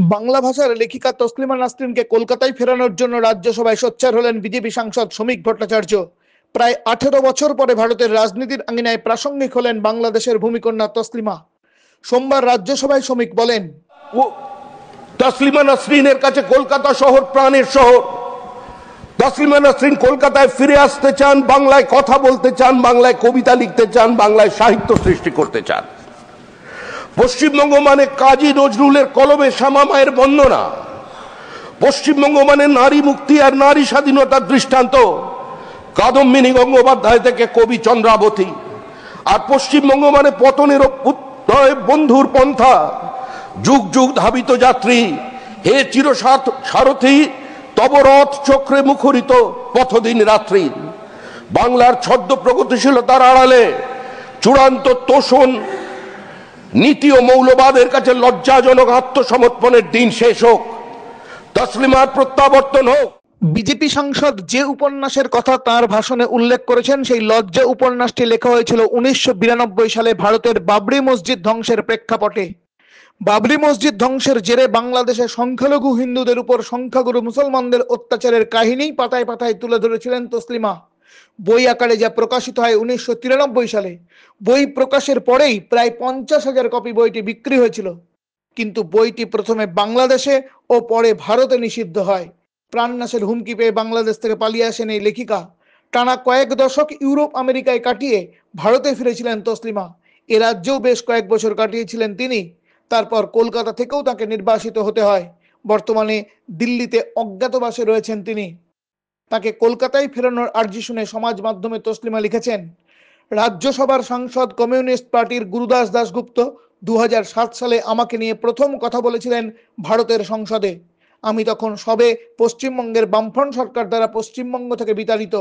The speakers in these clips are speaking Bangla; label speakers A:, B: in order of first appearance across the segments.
A: বাংলা ভাষার লেখিকা তসলিমা নাসরিনকে কলকাতায় ফেরানোর জন্য রাজ্যসভায় সোচ্চার হলেন বিজেপি সাংসদ শ্রমিক ভট্টাচার্য। প্রায় 18 বছর পরে ভারতের রাজনীতির আঙিনায় প্রাসঙ্গিক হলেন বাংলাদেশের ভূমিকন্যা তসলিমা। সোমবার রাজ্যসভায় শ্রমিক বলেন,
B: তসলিমা নাসরিনের কাছে কলকাতা শহর প্রাণের শহর। তসলিমা নাসরিন কলকাতায় ফিরে আসতে চান, বাংলায় কথা বলতে চান, বাংলায় কবিতা লিখতে চান, বাংলায় সাহিত্য সৃষ্টি করতে চান। পশ্চিমবঙ্গ মানে কাজী নজরুলের কলমে শ্যামা মায়ের বন্দনা। পশ্চিমবঙ্গ মানে নারী মুক্তি আর নারী স্বাধীনতার দৃষ্টান্ত, কাদম্বিনী গঙ্গোপাধ্যায় থেকে কবি চন্দ্রাবতী। আর পশ্চিমবঙ্গ মানে পতনের অভ্যুদয় বন্ধুর পন্থা, যুগ যুগ ধাবিত যাত্রী, হে চির সারথী তব রথ চক্রে মুখরিত পথদিন রাত্রি। বাংলার ছদ্ম প্রগতিশীলতার আড়ালে চূড়ান্ত তোষণ নীতি ও মৌলবাদের কাছে লজ্জাজনক আত্মসমর্পণের দিন শেষ হোক, তসলিমার প্রত্যাবর্তন হোক।
A: বিজেপি সাংসদ যে উপন্যাসের কথা তার ভাষণে উল্লেখ করেছেন, সেই লজ্জা উপন্যাসটি লেখা হয়েছিল 1992 সালে ভারতের বাবরি মসজিদ ধ্বংসের প্রেক্ষাপটে। বাবরি মসজিদ ধ্বংসের জেরে বাংলাদেশে সংখ্যালঘু হিন্দুদের উপর সংখ্যাগুরু মুসলমানদের অত্যাচারের কাহিনী পাতায় পাতায় তুলে ধরেছিলেন তসলিমা। বই আকারে যা প্রকাশিত হয় 1993 সালে। বই প্রকাশের পরেই প্রায় 50,000 কপি বইটি বিক্রি হয়েছিল। কিন্তু বইটি প্রথমে বাংলাদেশে ও পরে ভারতে নিষিদ্ধ হয়। প্রাণনাশের হুমকি পেয়ে বাংলাদেশ থেকে পালিয়ে আসেন এই লেখিকা। টানা কয়েক দশক ইউরোপ আমেরিকায় কাটিয়ে ভারতে ফিরেছিলেন তসলিমা। এ রাজ্যেও বেশ কয়েক বছর কাটিয়েছিলেন তিনি। তারপর কলকাতা থেকেও তাকে নির্বাসিত হতে হয়। বর্তমানে দিল্লিতে অজ্ঞাতবাসে রয়েছেন তিনি। তাকে কলকাতায় ফেরানোর আর্জি শুনে সমাজ মাধ্যমে তসলিমা লিখেছেন, রাজ্যসভার সাংসদ কমিউনিস্ট পার্টির গুরুদাস দাশগুপ্ত 2007 সালে আমাকে নিয়ে প্রথম কথা বলেছিলেন ভারতের সংসদে। আমি তখন সবে পশ্চিমবঙ্গের বামফ্রন্ট সরকার দ্বারা পশ্চিমবঙ্গ থেকে বিতাড়িত।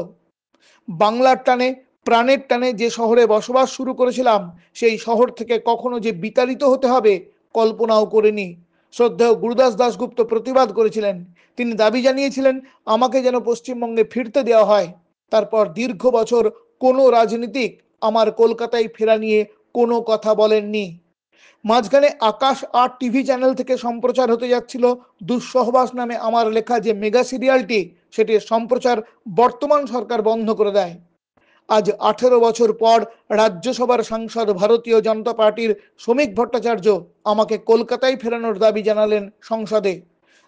A: বাংলার টানে প্রাণের টানে যে শহরে বসবাস শুরু করেছিলাম, সেই শহর থেকে কখনো যে বিতাড়িত হতে হবে কল্পনাও করিনি। শ্রদ্ধেয় গুরুদাস দাশগুপ্ত প্রতিবাদ করেছিলেন। তিনি দাবি জানিয়েছিলেন আমাকে যেন পশ্চিমবঙ্গে ফিরতে দেওয়া হয়। তারপর দীর্ঘ বছর কোনো রাজনীতিক আমার কলকাতায় ফেরা নিয়ে কোনো কথা বলেননি। মাঝখানে আকাশ 8 টিভি চ্যানেল থেকে সম্প্রচার হতে যাচ্ছিল দুঃসহবাস নামে আমার লেখা যে মেগা সিরিয়ালটি, সেটির সম্প্রচার বর্তমান সরকার বন্ধ করে দেয়। আজ 18 বছর পর রাজ্যসভার সাংসদ ভারতীয় জনতা পার্টির শ্রমিক ভট্টাচার্য আমাকে কলকাতায় ফেরানোর দাবি জানালেন সংসদে।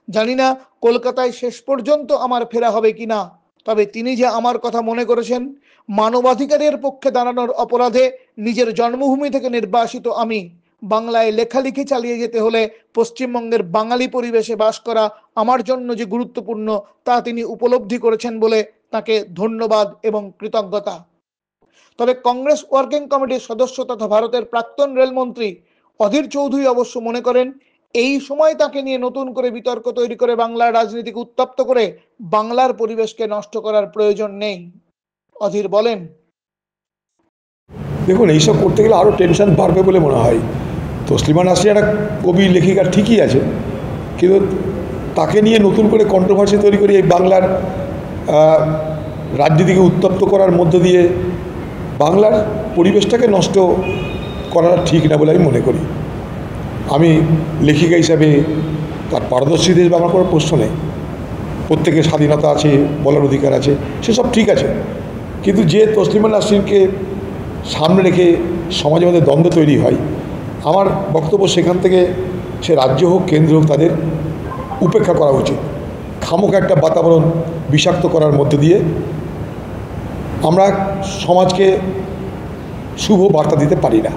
A: জানি না কলকাতায় শেষ পর্যন্ত আমার ফেরা হবে কিনা, তবে তিনি যে আমার কথা মনে করেছেন। মানবাধিকারের পক্ষে দাঁড়ানোর অপরাধে নিজের জন্মভূমি থেকে নির্বাসিত আমি বাংলায় লেখালেখি চালিয়ে যেতে হলে পশ্চিমবঙ্গের বাঙালি পরিবেশে বাস করা আমার জন্য যে গুরুত্বপূর্ণ তা তিনি উপলব্ধি করেছেন বলে তাকে ধন্যবাদ এবং কৃতজ্ঞতা। তবে কংগ্রেস ওয়ার্কিং কমিটির সদস্য তথা ভারতের প্রাক্তন রেলমন্ত্রী অধীর চৌধুরী অবশ্য মনে করেন, এই সময় তাকে নিয়ে নতুন করে বিতর্ক তৈরি করে বাংলার রাজনীতিকে উত্তপ্ত করে বাংলার পরিবেশকে নষ্ট করার প্রয়োজন নেই। অধীর বলেন,
C: দেখুন, এইসব করতে গেলে আরও টেনশন বাড়বে বলে মনে হয়। তসলিমা নাসরিন একটা কবি লেখিকা ঠিকই আছে, কিন্তু তাকে নিয়ে নতুন করে কন্ট্রোভার্সি তৈরি করে এই বাংলার রাজনীতিকে উত্তপ্ত করার মধ্য দিয়ে বাংলার পরিবেশটাকে নষ্ট করাটা ঠিক না বলে আমি মনে করি। আমি লেখিকা হিসাবে তার পারদর্শী দেশ বাংলা করার প্রশ্ন নেই। প্রত্যেকের স্বাধীনতা আছে, বলার অধিকার আছে, সেসব ঠিক আছে। কিন্তু যে তসলিমা নাসরিনকে সামনে রেখে সমাজের মধ্যে দ্বন্দ্ব তৈরি হয়, আমার বক্তব্য সেখান থেকে সে রাজ্য হোক কেন্দ্র হোক তাদের উপেক্ষা করা উচিত। খামোখা একটা বাতাবরণ বিষাক্ত করার মধ্যে দিয়ে আমরা সমাজকে শুভ বার্তা দিতে পারি না।